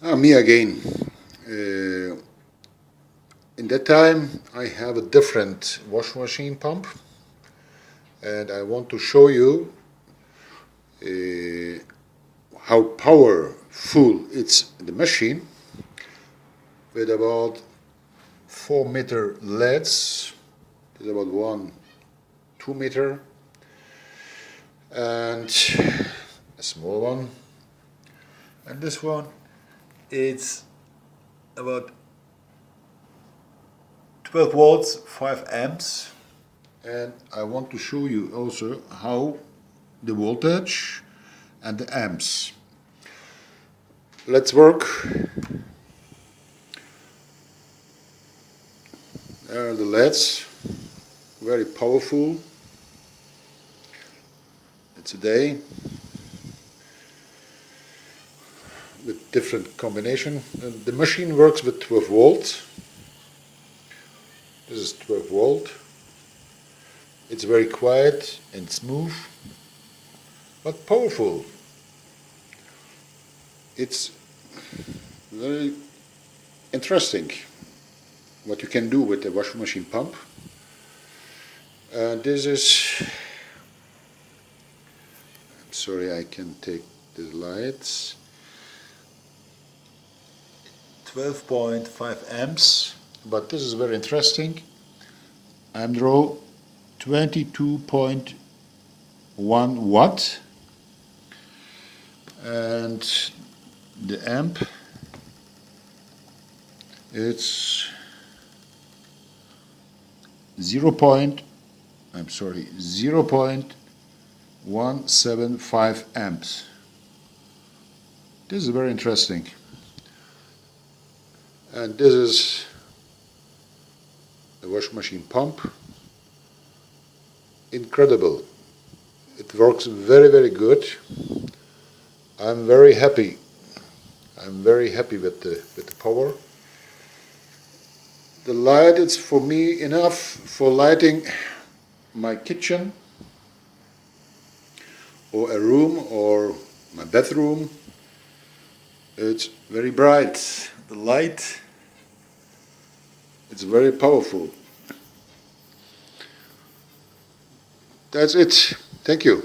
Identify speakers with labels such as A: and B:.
A: Me again. Uh, in that time, I have a different washing machine pump, and I want to show you uh, how powerful it's the machine with about 4 meter leads. It's about 2 meter, and a small one, and this one it's about 12 volts, 5 amps, and I want to show you also how the voltage and the amps. Let's work. There are the LEDs, very powerful. It's a day with different combination. And the machine works with 12 volts. This is 12 volt. It's very quiet and smooth, but powerful. It's very interesting what you can do with the washing machine pump. This is, I'm sorry, I can take the lights. 12.5 amps, but this is very interesting. I'm draw 22.1 watt, and the amp it's 0.175 amps. This is very interesting. And this is the washing machine pump. Incredible. It works very, very good. I'm very happy. I'm very happy with the power. The light is for me enough for lighting my kitchen or a room or my bedroom. It's very bright. The light, it's very powerful. That's it. Thank you.